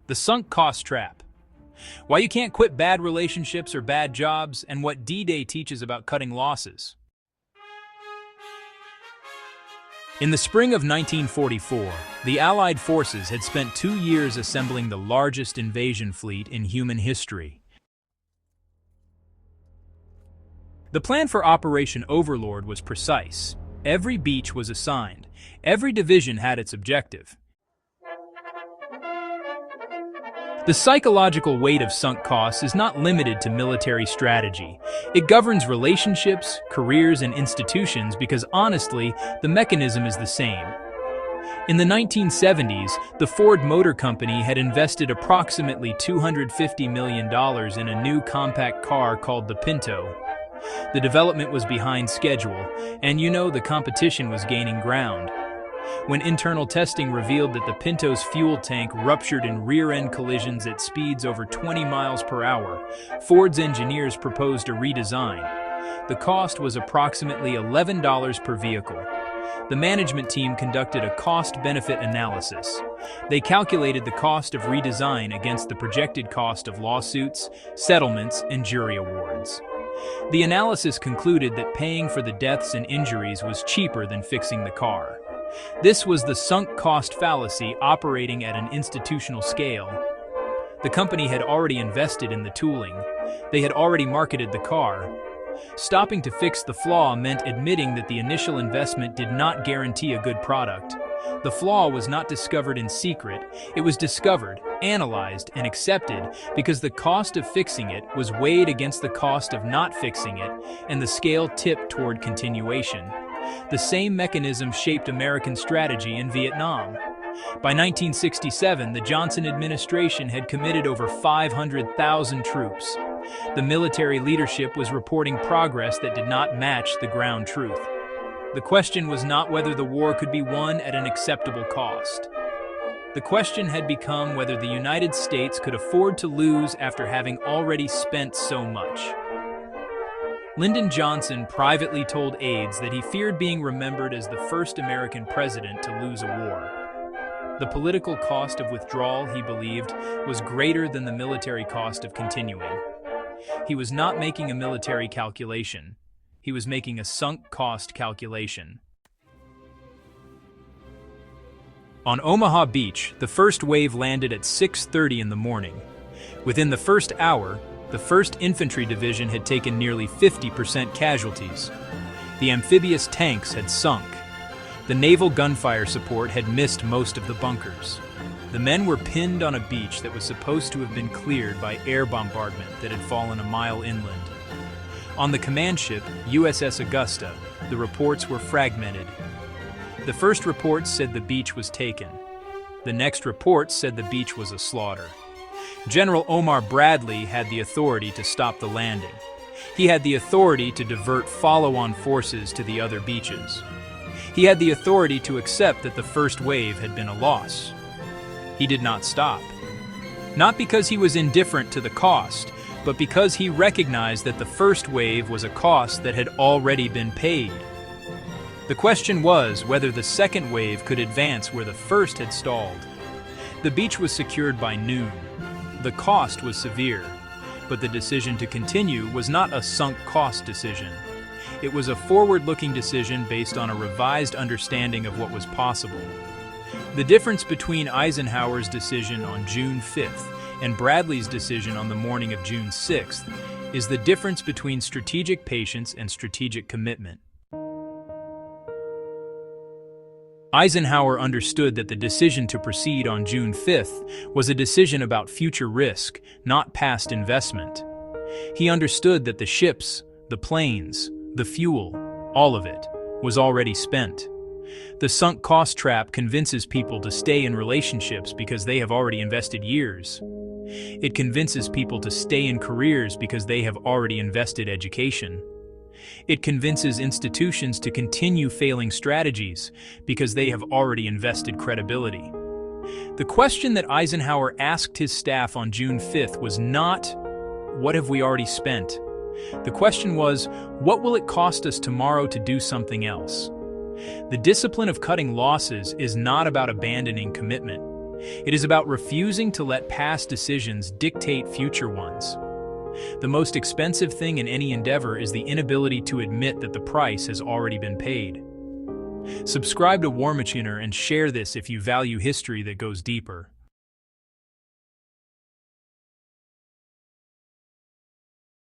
The sunk cost trap. Why you can't quit bad relationships or bad jobs, and what D-Day teaches about cutting losses. In the spring of 1944, the Allied forces had spent 2 years assembling the largest invasion fleet in human history. The plan for Operation Overlord was precise. Every beach was assigned. Every division had its objective. The psychological weight of sunk costs is not limited to military strategy. It governs relationships, careers, and institutions because, honestly, the mechanism is the same. In the 1970s, the Ford Motor Company had invested approximately $250 million in a new compact car called the Pinto. The development was behind schedule, and the competition was gaining ground. When internal testing revealed that the Pinto's fuel tank ruptured in rear-end collisions at speeds over 20 miles per hour, Ford's engineers proposed a redesign. The cost was approximately $11 per vehicle. The management team conducted a cost-benefit analysis. They calculated the cost of redesign against the projected cost of lawsuits, settlements, and jury awards. The analysis concluded that paying for the deaths and injuries was cheaper than fixing the car. This was the sunk cost fallacy operating at an institutional scale. The company had already invested in the tooling. They had already marketed the car. Stopping to fix the flaw meant admitting that the initial investment did not guarantee a good product. The flaw was not discovered in secret. It was discovered, analyzed, and accepted because the cost of fixing it was weighed against the cost of not fixing it, and the scale tipped toward continuation. The same mechanism shaped American strategy in Vietnam. By 1967, the Johnson administration had committed over 500,000 troops. The military leadership was reporting progress that did not match the ground truth. The question was not whether the war could be won at an acceptable cost. The question had become whether the United States could afford to lose after having already spent so much. Lyndon Johnson privately told aides that he feared being remembered as the first American president to lose a war. The political cost of withdrawal, he believed, was greater than the military cost of continuing. He was not making a military calculation. He was making a sunk cost calculation. On Omaha Beach, the first wave landed at 6:30 in the morning. Within the first hour, the 1st Infantry Division had taken nearly 50% casualties. The amphibious tanks had sunk. The naval gunfire support had missed most of the bunkers. The men were pinned on a beach that was supposed to have been cleared by air bombardment that had fallen a mile inland. On the command ship, USS Augusta, the reports were fragmented. The first report said the beach was taken. The next report said the beach was a slaughter. General Omar Bradley had the authority to stop the landing. He had the authority to divert follow-on forces to the other beaches. He had the authority to accept that the first wave had been a loss. He did not stop. Not because he was indifferent to the cost, but because he recognized that the first wave was a cost that had already been paid. The question was whether the second wave could advance where the first had stalled. The beach was secured by noon. The cost was severe, but the decision to continue was not a sunk cost decision. It was a forward-looking decision based on a revised understanding of what was possible. The difference between Eisenhower's decision on June 5th and Bradley's decision on the morning of June 6th is the difference between strategic patience and strategic commitment. Eisenhower understood that the decision to proceed on June 5th was a decision about future risk, not past investment. He understood that the ships, the planes, the fuel, all of it, was already spent. The sunk cost trap convinces people to stay in relationships because they have already invested years. It convinces people to stay in careers because they have already invested education. It convinces institutions to continue failing strategies because they have already invested credibility. The question that Eisenhower asked his staff on June 5th was not, "What have we already spent?" The question was, "What will it cost us tomorrow to do something else?" The discipline of cutting losses is not about abandoning commitment. It is about refusing to let past decisions dictate future ones. The most expensive thing in any endeavor is the inability to admit that the price has already been paid. Subscribe to War Machiner and share this if you value history that goes deeper.